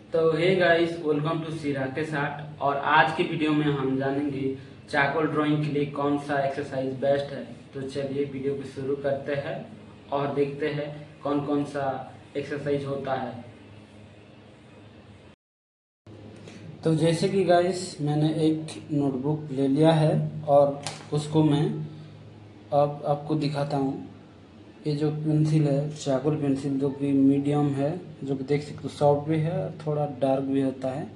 तो hey guys, welcome to C Rakesh art. और आज की वीडियो में हम जानेंगे चारकोल ड्राइंग के लिए कौन सा एक्सरसाइज बेस्ट है। तो चलिए वीडियो को शुरू करते हैं और देखते हैं कौन कौन सा एक्सरसाइज होता है। तो जैसे कि गाइस, मैंने एक नोटबुक ले लिया है और उसको मैं अब आपको दिखाता हूँ। ये जो पेंसिल है, चारकोल पेंसिल, जो कि मीडियम है, जो कि देख सकते हो सॉफ्ट भी है, थोड़ा डार्क भी होता है।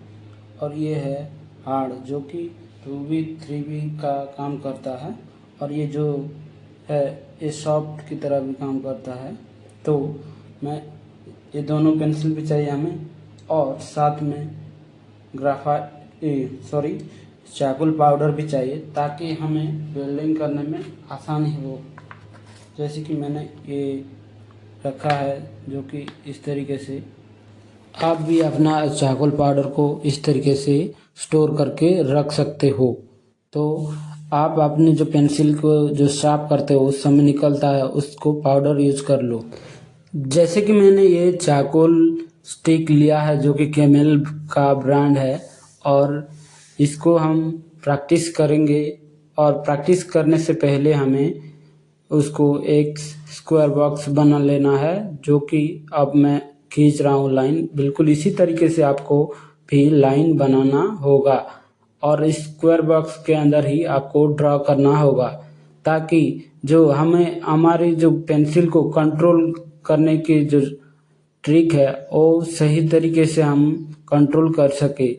और ये है हार्ड, जो कि 2B 3B का काम करता है। और ये जो है ये सॉफ्ट की तरह भी काम करता है। तो मैं ये दोनों पेंसिल भी चाहिए हमें, और साथ में चारकोल पाउडर भी चाहिए, ताकि हमें वेल्डिंग करने में आसानी हो। जैसे कि मैंने ये रखा है, जो कि इस तरीके से आप भी अपना चारकोल पाउडर को इस तरीके से स्टोर करके रख सकते हो। तो आप अपनी जो पेंसिल को जो शार्प करते हो उस समय निकलता है, उसको पाउडर यूज कर लो। जैसे कि मैंने ये चारकोल स्टिक लिया है, जो कि कैमल का ब्रांड है, और इसको हम प्रैक्टिस करेंगे। और प्रैक्टिस करने से पहले हमें उसको एक स्क्वायर बॉक्स बना लेना है, जो कि अब मैं खींच रहा हूँ लाइन। बिल्कुल इसी तरीके से आपको भी लाइन बनाना होगा, और इस स्क्वायर बॉक्स के अंदर ही आपको ड्रॉ करना होगा, ताकि जो हमें हमारी जो पेंसिल को कंट्रोल करने की जो ट्रिक है वो सही तरीके से हम कंट्रोल कर सके।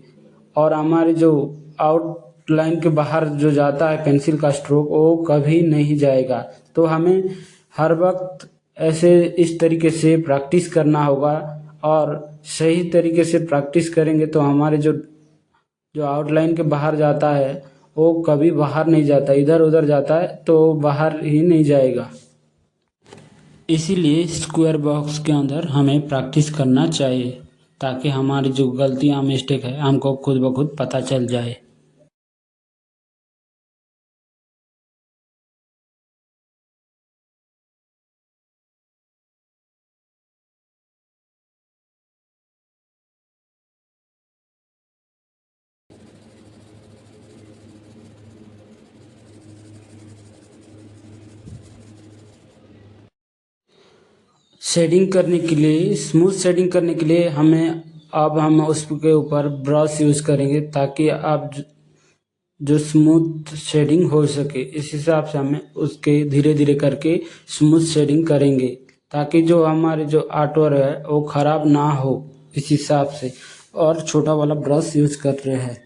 और हमारे जो आउटलाइन के बाहर जो जाता है पेंसिल का स्ट्रोक, वो कभी नहीं जाएगा। तो हमें हर वक्त ऐसे इस तरीके से प्रैक्टिस करना होगा, और सही तरीके से प्रैक्टिस करेंगे तो हमारे जो जो आउटलाइन के बाहर जाता है वो कभी बाहर नहीं जाता, इधर उधर जाता है तो बाहर ही नहीं जाएगा। इसीलिए स्क्वायर बॉक्स के अंदर हमें प्रैक्टिस करना चाहिए, ताकि हमारी जो गलतियाँ मिस्टेक है हमको खुद ब खुद पता चल जाए। शेडिंग करने के लिए, स्मूथ शेडिंग करने के लिए हम उसके ऊपर ब्रश यूज करेंगे, ताकि आप जो स्मूथ शेडिंग हो सके। इस हिसाब से हमें उसके धीरे धीरे करके स्मूथ शेडिंग करेंगे, ताकि जो हमारे जो आर्टवर्क है वो खराब ना हो। इस हिसाब से, और छोटा वाला ब्रश यूज कर रहे हैं।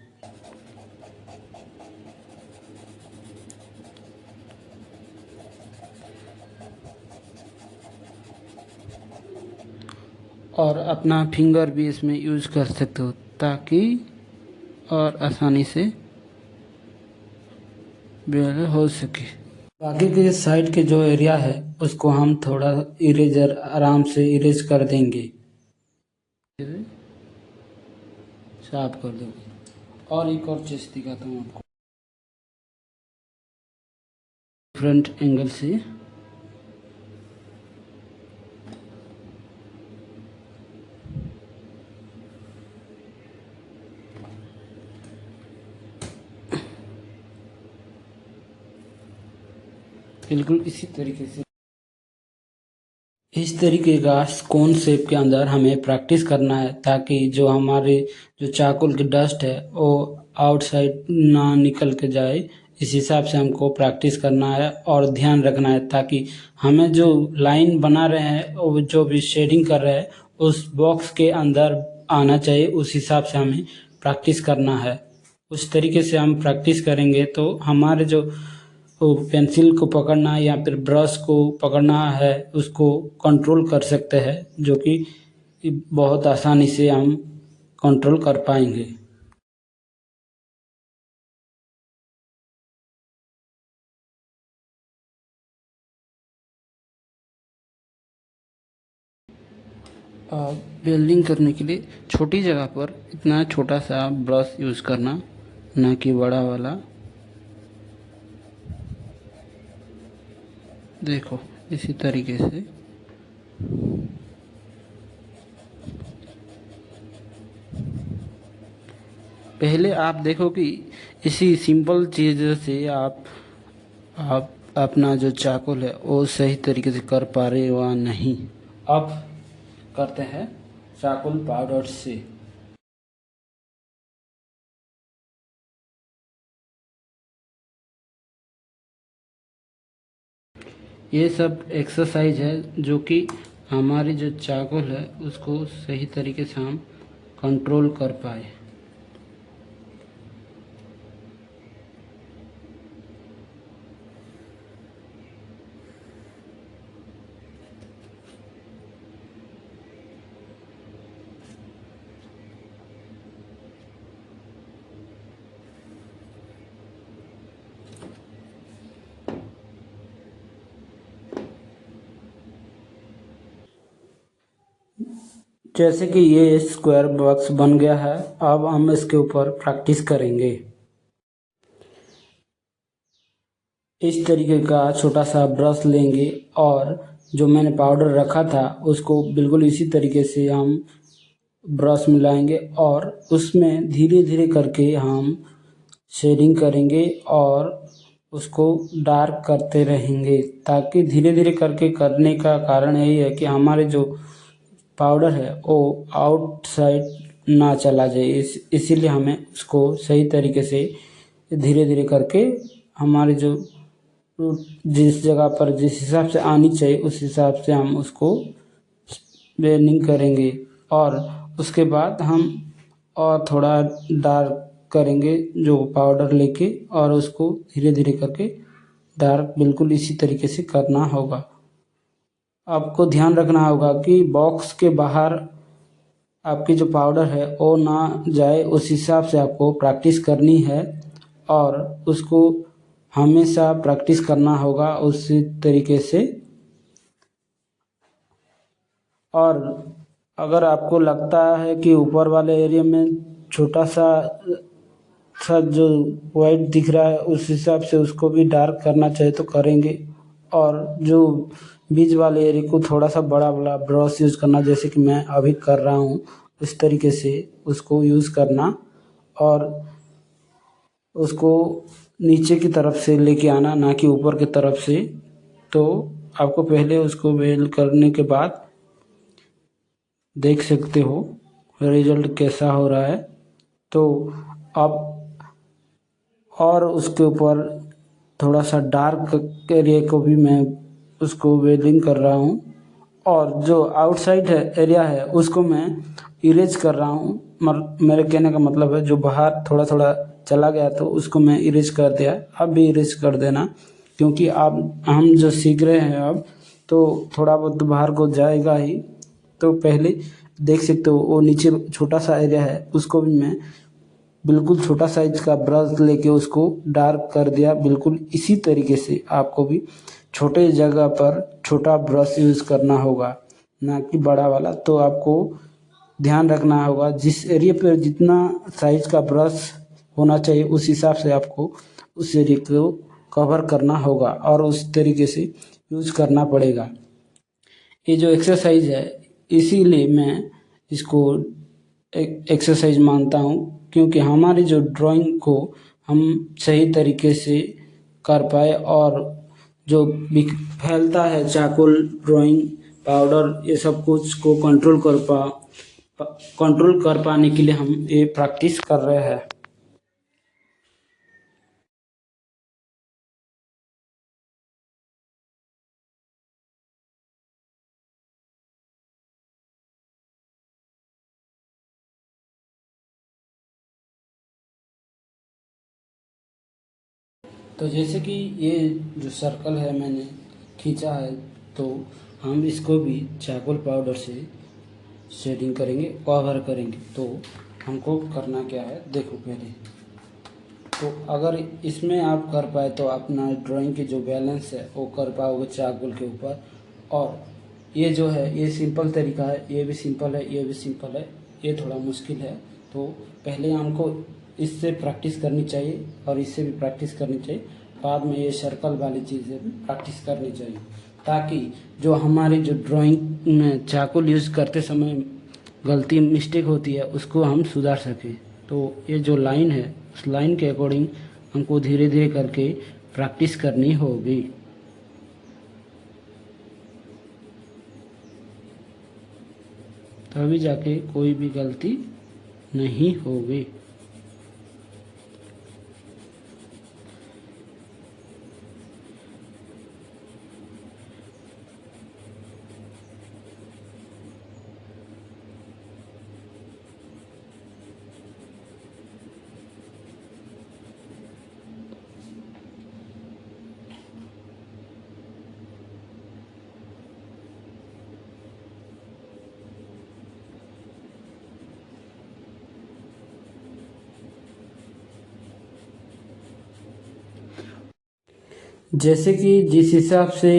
और अपना फिंगर भी इसमें यूज कर सकते हो, ताकि और आसानी से बेहतर हो सके। बाकी के साइड के जो एरिया है उसको हम थोड़ा इरेजर आराम से इरेज कर देंगे, साफ कर देंगे। और एक और चीज़ दिखाता हूँ आपको, फ्रंट एंगल से। बिल्कुल इसी तरीके से, इस तरीके का कोन शेप के अंदर हमें प्रैक्टिस करना है, ताकि जो हमारे जो चारकोल की डस्ट है वो आउटसाइड ना निकल के जाए। इस हिसाब से हमको प्रैक्टिस करना है और ध्यान रखना है, ताकि हमें जो लाइन बना रहे हैं वो जो भी शेडिंग कर रहे हैं उस बॉक्स के अंदर आना चाहिए। उस हिसाब से हमें प्रैक्टिस करना है। उस तरीके से हम प्रैक्टिस करेंगे तो हमारे जो वो पेंसिल को पकड़ना है या फिर ब्रश को पकड़ना है, उसको कंट्रोल कर सकते हैं, जो कि बहुत आसानी से हम कंट्रोल कर पाएंगे। वेल्डिंग करने के लिए छोटी जगह पर इतना छोटा सा ब्रश यूज़ करना, ना कि बड़ा वाला। देखो इसी तरीके से पहले आप देखो कि इसी सिंपल चीज़ से आप अपना जो चाकुल है वो सही तरीके से कर पा रहे हो या नहीं। अब करते हैं चाकुल पाउडर से। ये सब एक्सरसाइज है जो कि हमारी जो चाकुल है उसको सही तरीके से हम कंट्रोल कर पाए। जैसे कि ये स्क्वायर बॉक्स बन गया है, अब हम इसके ऊपर प्रैक्टिस करेंगे। इस तरीके का छोटा सा ब्रश लेंगे और जो मैंने पाउडर रखा था उसको बिल्कुल इसी तरीके से हम ब्रश मिलाएंगे और उसमें धीरे धीरे करके हम शेडिंग करेंगे और उसको डार्क करते रहेंगे, ताकि धीरे धीरे करके करने का कारण यही है कि हमारे जो पाउडर है वो आउटसाइड ना चला जाए। इसीलिए हमें उसको सही तरीके से धीरे धीरे करके हमारे जो जिस जगह पर जिस हिसाब से आनी चाहिए उस हिसाब से हम उसको ब्लेंडिंग करेंगे और उसके बाद हम और थोड़ा डार्क करेंगे जो पाउडर लेके और उसको धीरे धीरे करके डार्क बिल्कुल इसी तरीके से करना होगा। आपको ध्यान रखना होगा कि बॉक्स के बाहर आपकी जो पाउडर है वो ना जाए, उस हिसाब से आपको प्रैक्टिस करनी है और उसको हमेशा प्रैक्टिस करना होगा उसी तरीके से। और अगर आपको लगता है कि ऊपर वाले एरिया में छोटा सा जो वाइट दिख रहा है उस हिसाब से उसको भी डार्क करना चाहिए तो करेंगे, और जो बीच वाले एरिया को थोड़ा सा बड़ा बड़ा ब्रश यूज़ करना, जैसे कि मैं अभी कर रहा हूँ इस तरीके से उसको यूज़ करना और उसको नीचे की तरफ से लेके आना, ना कि ऊपर की तरफ से। तो आपको पहले उसको वेल करने के बाद देख सकते हो रिजल्ट कैसा हो रहा है। तो अब और उसके ऊपर थोड़ा सा डार्क एरिया को भी मैं उसको वेलिंग कर रहा हूँ और जो आउटसाइड है एरिया है उसको मैं इरेज कर रहा हूँ। मेरे कहने का मतलब है जो बाहर थोड़ा थोड़ा चला गया तो उसको मैं इरेज कर दिया, अब भी इरेज कर देना, क्योंकि अब हम जो सीख रहे हैं अब तो थोड़ा बहुत बाहर को जाएगा ही। तो पहले देख सकते हो वो नीचे छोटा सा एरिया है उसको भी मैं बिल्कुल छोटा साइज का ब्रश लेके उसको डार्क कर दिया। बिल्कुल इसी तरीके से आपको भी छोटे जगह पर छोटा ब्रश यूज़ करना होगा, ना कि बड़ा वाला। तो आपको ध्यान रखना होगा जिस एरिया पर जितना साइज का ब्रश होना चाहिए उस हिसाब से आपको उस एरिया को कवर करना होगा और उस तरीके से यूज़ करना पड़ेगा। ये जो एक्सरसाइज है इसीलिए मैं इसको एक एक्सरसाइज मानता हूँ, क्योंकि हमारी जो ड्राइंग को हम सही तरीके से कर पाए और जो फैलता है चाकुल ड्राइंग पाउडर ये सब कुछ को कंट्रोल कर पाने के लिए हम ये प्रैक्टिस कर रहे हैं। तो जैसे कि ये जो सर्कल है मैंने खींचा है, तो हम इसको भी चारकोल पाउडर से शेडिंग करेंगे, कवर करेंगे। तो हमको करना क्या है देखो पहले, तो अगर इसमें आप कर पाए तो अपना ड्राइंग की जो बैलेंस है वो कर पाओगे चारकोल के ऊपर। और ये जो है ये सिंपल तरीका है, ये भी सिंपल है, ये भी सिंपल है, ये थोड़ा मुश्किल है। तो पहले हमको इससे प्रैक्टिस करनी चाहिए और इससे भी प्रैक्टिस करनी चाहिए, बाद में ये सर्कल वाली चीज़ें भी प्रैक्टिस करनी चाहिए, ताकि जो हमारी जो ड्राइंग में चाकुल यूज़ करते समय गलती मिस्टेक होती है उसको हम सुधार सकें। तो ये जो लाइन है उस लाइन के अकॉर्डिंग हमको धीरे धीरे करके प्रैक्टिस करनी होगी। तभी जाके कोई भी गलती नहीं होगी। जैसे कि जिस हिसाब से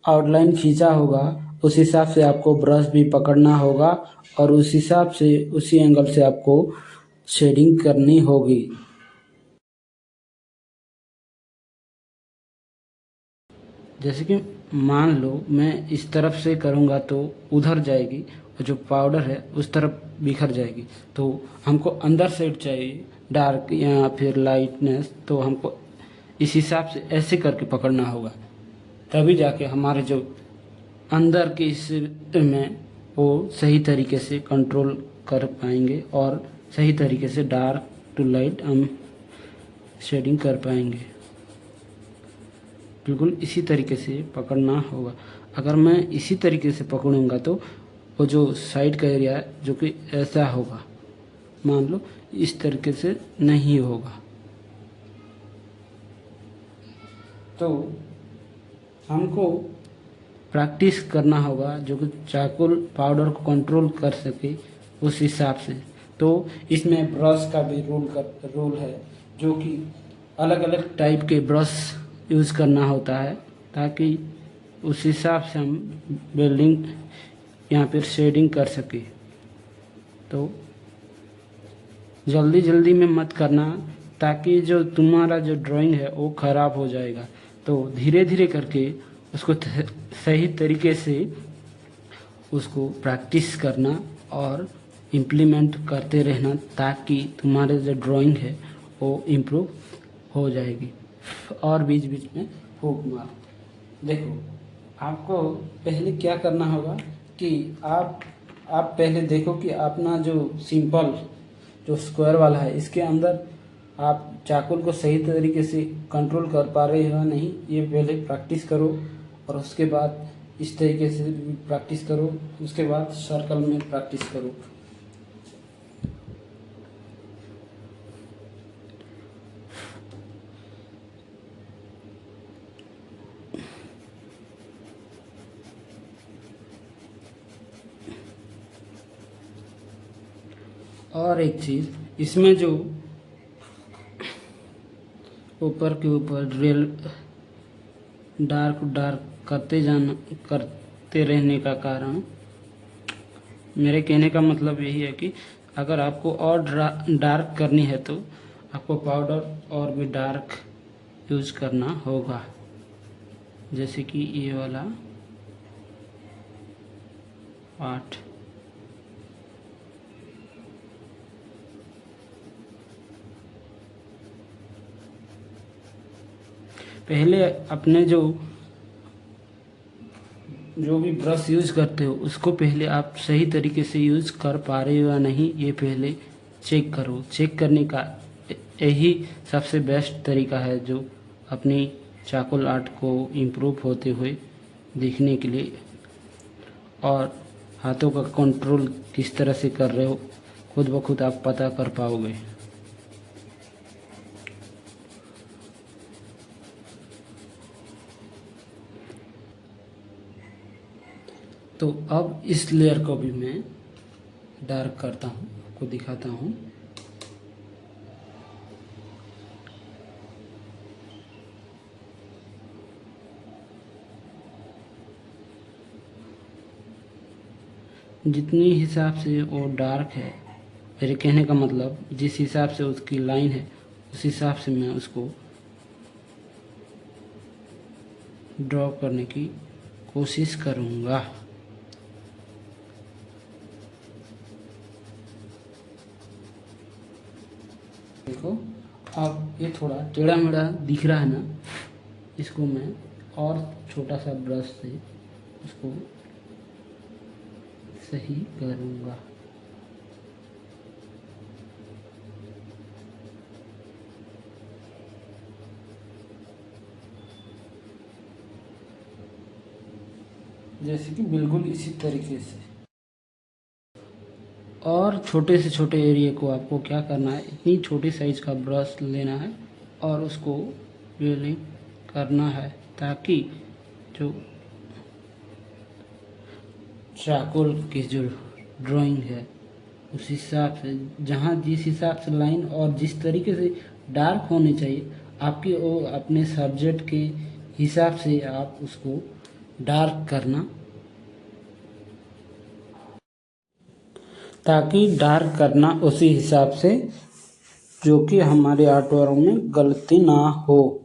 आउटलाइन खींचा होगा उस हिसाब से आपको ब्रश भी पकड़ना होगा और उस हिसाब से उसी एंगल से आपको शेडिंग करनी होगी। जैसे कि मान लो मैं इस तरफ से करूँगा तो उधर जाएगी और जो पाउडर है उस तरफ बिखर जाएगी। तो हमको अंदर साइड चाहिए डार्क या फिर लाइटनेस, तो हमको इस हिसाब से ऐसे करके पकड़ना होगा, तभी जाके हमारे जो अंदर के हिस्से में वो सही तरीके से कंट्रोल कर पाएंगे और सही तरीके से डार्क टू लाइट हम शेडिंग कर पाएंगे। बिल्कुल इसी तरीके से पकड़ना होगा। अगर मैं इसी तरीके से पकड़ूंगा तो वो जो साइड का एरिया है जो कि ऐसा होगा, मान लो इस तरीके से नहीं होगा। तो हमको प्रैक्टिस करना होगा जो कि चारकोल पाउडर को कंट्रोल कर सके उस हिसाब से। तो इसमें ब्रश का भी रूल है, जो कि अलग अलग टाइप के ब्रश यूज़ करना होता है ताकि उस हिसाब से हम बिल्डिंग या फिर शेडिंग कर सके। तो जल्दी जल्दी में मत करना ताकि जो तुम्हारा जो ड्राइंग है वो ख़राब हो जाएगा। तो धीरे धीरे करके उसको सही तरीके से उसको प्रैक्टिस करना और इम्प्लीमेंट करते रहना ताकि तुम्हारे जो ड्राइंग है वो इम्प्रूव हो जाएगी। और बीच बीच में फूंक मार। देखो आपको पहले क्या करना होगा कि आप पहले देखो कि अपना जो सिंपल जो स्क्वायर वाला है इसके अंदर आप चाकुल को सही तरीके से कंट्रोल कर पा रहे हो नहीं, ये पहले प्रैक्टिस करो। और उसके बाद इस तरीके से प्रैक्टिस करो, उसके बाद सर्कल में प्रैक्टिस करो। और एक चीज़ इसमें जो ऊपर के ऊपर रेल डार्क करते रहने का कारण, मेरे कहने का मतलब यही है कि अगर आपको और डार्क करनी है तो आपको पाउडर और भी डार्क यूज़ करना होगा। जैसे कि ये वाला पार्ट पहले अपने जो भी ब्रश यूज़ करते हो उसको पहले आप सही तरीके से यूज़ कर पा रहे हो या नहीं, ये पहले चेक करो। चेक करने का यही सबसे बेस्ट तरीका है जो अपनी चाकुल आर्ट को इम्प्रूव होते हुए दिखने के लिए। और हाथों का कंट्रोल किस तरह से कर रहे हो खुद ब खुद आप पता कर पाओगे। तो अब इस लेयर को भी मैं डार्क करता हूँ, आपको दिखाता हूँ। जितनी हिसाब से वो डार्क है, मेरे कहने का मतलब जिस हिसाब से उसकी लाइन है उस हिसाब से मैं उसको ड्रॉ करने की कोशिश करूँगा। देखो अब ये थोड़ा टेढ़ा मेढ़ा दिख रहा है ना, इसको मैं और छोटा सा ब्रश से उसको सही करूँगा। जैसे कि बिल्कुल इसी तरीके से। और छोटे से छोटे एरिया को आपको क्या करना है, इतनी छोटी साइज का ब्रश लेना है और उसको ब्लेंड करना है, ताकि जो चारकोल की जो ड्राइंग है उस हिसाब से, जहाँ जिस हिसाब से लाइन और जिस तरीके से डार्क होनी चाहिए आपकी, वो अपने सब्जेक्ट के हिसाब से आप उसको डार्क करना, ताकि डार्क करना उसी हिसाब से, जो कि हमारे आर्ट वर्क में गलती ना हो।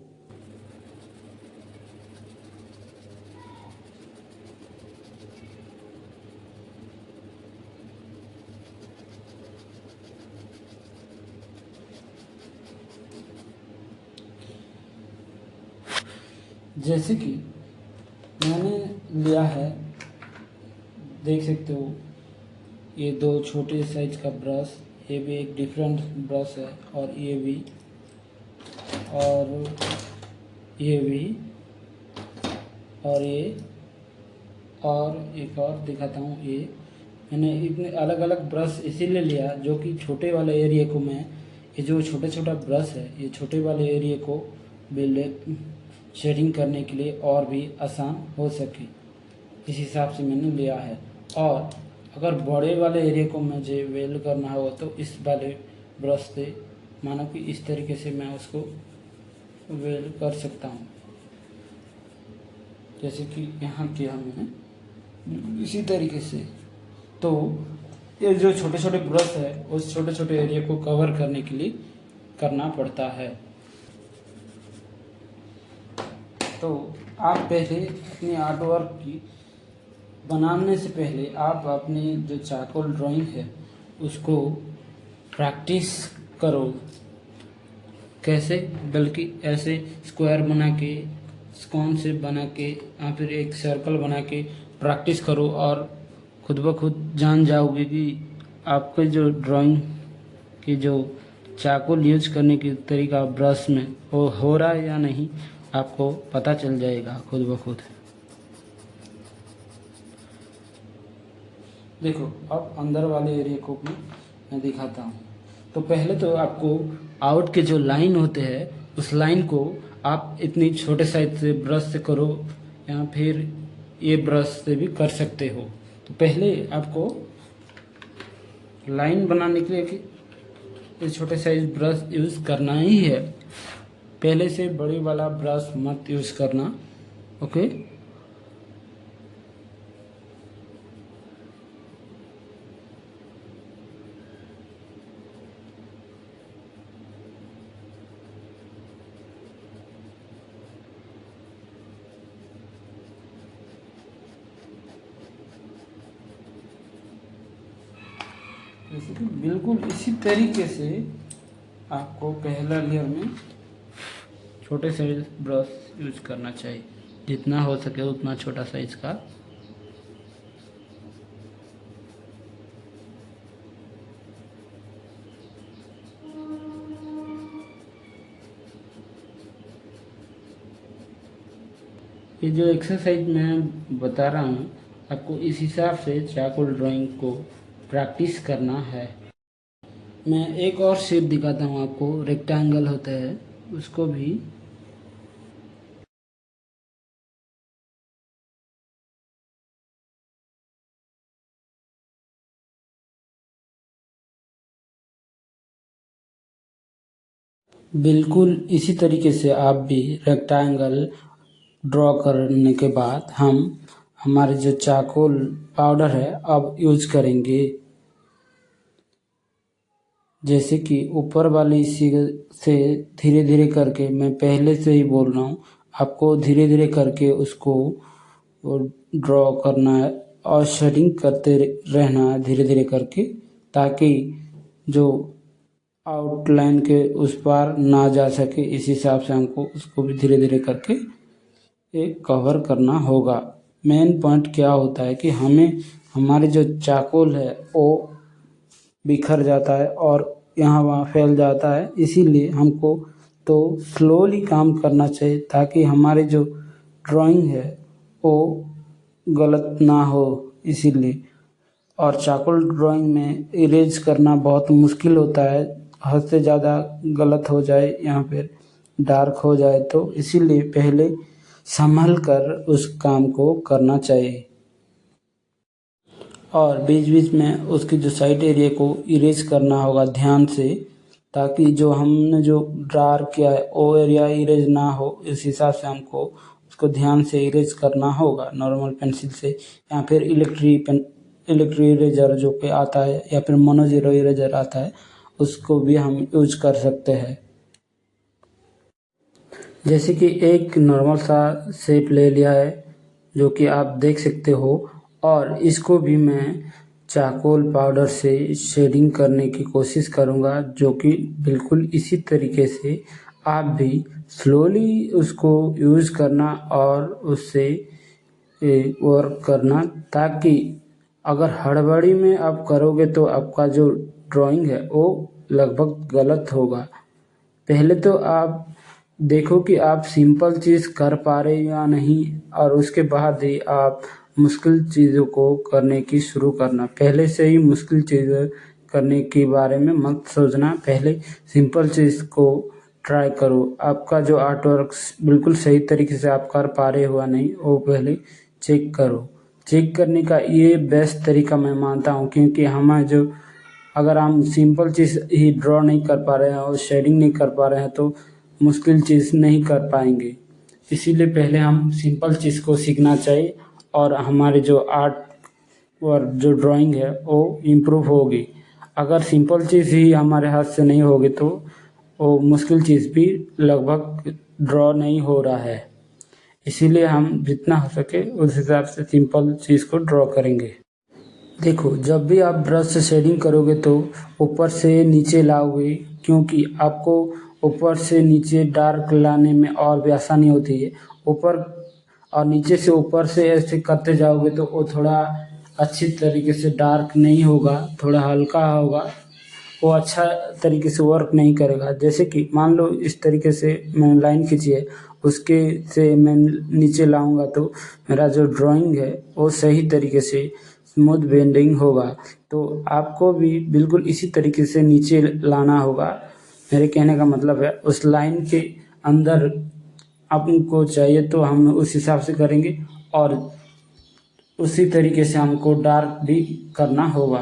जैसे कि मैंने लिया है, देख सकते हो ये दो छोटे साइज का ब्रश, ये भी एक डिफरेंट ब्रश है, और ये भी, और ये भी, और ये, और एक और दिखाता हूँ। ये मैंने इतने अलग अलग ब्रश इसीलिए लिया जो कि छोटे वाले एरिया को मैं, ये जो छोटा छोटा ब्रश है ये छोटे वाले एरिया को बिल्ड शेडिंग करने के लिए और भी आसान हो सके, इस हिसाब से मैंने लिया है। और अगर बड़े वाले एरिया को मुझे वेल करना हो तो इस वाले ब्रश से, मानो कि इस तरीके से मैं उसको वेल कर सकता हूँ, जैसे कि यहाँ किया मैंने इसी तरीके से। तो ये जो छोटे छोटे ब्रश है उस छोटे छोटे एरिया को कवर करने के लिए करना पड़ता है। तो आप पहले अपनी आर्ट वर्क की बनाने से पहले आप अपनी जो चारकोल ड्राइंग है उसको प्रैक्टिस करो। कैसे? बल्कि ऐसे स्क्वायर बना के, स्कॉन से बना के, या फिर एक सर्कल बना के प्रैक्टिस करो, और खुद ब खुद जान जाओगे कि आपके जो ड्राइंग की जो चारकोल यूज करने की तरीका ब्रश में वो हो रहा है या नहीं, आपको पता चल जाएगा खुद ब खुद। देखो अब अंदर वाले एरिया को भी मैं दिखाता हूँ। तो पहले तो आपको आउट के जो लाइन होते हैं उस लाइन को आप इतनी छोटे साइज से ब्रश से करो, या फिर ये ब्रश से भी कर सकते हो। तो पहले आपको लाइन बनाने के लिए ये छोटे साइज ब्रश यूज़ करना ही है, पहले से बड़ी वाला ब्रश मत यूज़ करना। ओके, जैसे कि बिल्कुल इसी तरीके से आपको पहला लेयर में छोटे साइज ब्रश यूज करना चाहिए, जितना हो सके उतना छोटा साइज का। ये जो एक्सरसाइज मैं बता रहा हूँ आपको, इस हिसाब से चारकोल ड्राइंग को प्रैक्टिस करना है। मैं एक और शेप दिखाता हूँ आपको, रेक्टेंगल होता है उसको भी बिल्कुल इसी तरीके से आप भी रेक्टेंगल ड्रॉ करने के बाद हम हमारे जो चारकोल पाउडर है अब यूज करेंगे। जैसे कि ऊपर वाली से धीरे धीरे करके, मैं पहले से ही बोल रहा हूँ आपको, धीरे धीरे करके उसको ड्रॉ करना है और शेडिंग करते रहना है धीरे धीरे करके, ताकि जो आउटलाइन के उस पार ना जा सके, इस हिसाब से हमको उसको भी धीरे धीरे करके एक कवर करना होगा। मेन पॉइंट क्या होता है कि हमें हमारे जो चारकोल है वो बिखर जाता है और यहाँ वहाँ फैल जाता है, इसीलिए हमको तो स्लोली काम करना चाहिए ताकि हमारी जो ड्राइंग है वो गलत ना हो। इसीलिए और चारकोल ड्राइंग में इरेज करना बहुत मुश्किल होता है, हद से ज़्यादा गलत हो जाए यहाँ पे डार्क हो जाए तो इसीलिए पहले संभल कर उस काम को करना चाहिए और बीच बीच में उसकी जो साइड एरिया को इरेज करना होगा ध्यान से, ताकि जो हमने जो ड्रा किया है वो एरिया इरेज ना हो। इस हिसाब से हमको उसको ध्यान से इरेज करना होगा नॉर्मल पेंसिल से या फिर इलेक्ट्रिक इरेजर जो कि आता है या फिर मोनो जीरो इरेजर आता है, उसको भी हम यूज कर सकते हैं। जैसे कि एक नॉर्मल सा शेप ले लिया है जो कि आप देख सकते हो और इसको भी मैं चारकोल पाउडर से शेडिंग करने की कोशिश करूँगा, जो कि बिल्कुल इसी तरीके से आप भी स्लोली उसको यूज़ करना और उससे वर्क करना, ताकि अगर हड़बड़ी में आप करोगे तो आपका जो ड्राइंग है वो लगभग गलत होगा। पहले तो आप देखो कि आप सिंपल चीज़ कर पा रहे या नहीं और उसके बाद ही आप मुश्किल चीज़ों को करने की शुरू करना। पहले से ही मुश्किल चीज़ें करने के बारे में मत सोचना, पहले सिंपल चीज़ को ट्राई करो। आपका जो आर्ट वर्क बिल्कुल सही तरीके से आप कर पा रहे हो या नहीं वो पहले चेक करो। चेक करने का ये बेस्ट तरीका मैं मानता हूँ, क्योंकि हमारा जो अगर हम सिंपल चीज़ ही ड्रॉ नहीं कर पा रहे हैं और शेडिंग नहीं कर पा रहे हैं तो मुश्किल चीज़ नहीं कर पाएंगे। इसीलिए पहले हम सिंपल चीज़ को सीखना चाहिए और हमारे जो आर्ट और जो ड्राइंग है वो इम्प्रूव होगी। अगर सिंपल चीज़ ही हमारे हाथ से नहीं होगी तो वो मुश्किल चीज़ भी लगभग ड्रॉ नहीं हो रहा है। इसीलिए हम जितना हो सके उस हिसाब से सिंपल चीज़ को ड्रॉ करेंगे। देखो, जब भी आप ब्रश से शेडिंग करोगे तो ऊपर से नीचे लाओगे, क्योंकि आपको ऊपर से नीचे डार्क लाने में और भी आसानी होती है। ऊपर और नीचे से ऊपर से ऐसे करते जाओगे तो वो थोड़ा अच्छी तरीके से डार्क नहीं होगा, थोड़ा हल्का होगा, वो अच्छा तरीके से वर्क नहीं करेगा। जैसे कि मान लो इस तरीके से मैंने लाइन खींची है, उसके से मैं नीचे लाऊंगा तो मेरा जो ड्राइंग है वो सही तरीके से स्मूथ बेंडिंग होगा। तो आपको भी बिल्कुल इसी तरीके से नीचे लाना होगा। मेरे कहने का मतलब है उस लाइन के अंदर आपको चाहिए तो हम उस हिसाब से करेंगे और उसी तरीके से हमको डार्क भी करना होगा।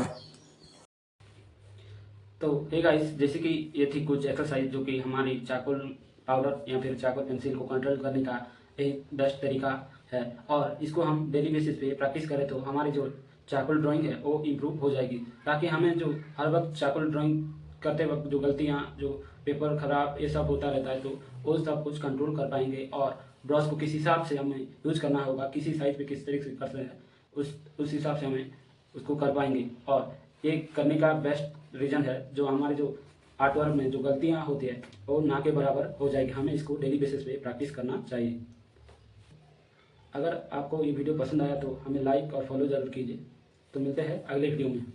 तो हे गाइस, जैसे कि ये थी कुछ एक्सरसाइज जो कि हमारी चारकोल पाउडर या फिर चारकोल पेंसिल को कंट्रोल करने का एक बेस्ट तरीका है और इसको हम डेली बेसिस पे प्रैक्टिस करें तो हमारी जो चारकोल ड्राइंग है वो इम्प्रूव हो जाएगी, ताकि हमें जो हर वक्त चारकोल ड्राइंग करते वक्त जो गलतियाँ, जो पेपर खराब ये सब होता रहता है, तो वो सब कुछ कंट्रोल कर पाएंगे और ब्रश को किस हिसाब से हमें यूज करना होगा, किसी साइज पे किस तरीके से करते हैं, उस हिसाब से हमें उसको कर पाएंगे। और ये करने का बेस्ट रीज़न है जो हमारे जो आर्ट वर्क में जो गलतियाँ होती है वो ना के बराबर हो जाएगी। हमें इसको डेली बेसिस पे प्रैक्टिस करना चाहिए। अगर आपको ये वीडियो पसंद आया तो हमें लाइक और फॉलो ज़रूर कीजिए। तो मिलते हैं अगले वीडियो में।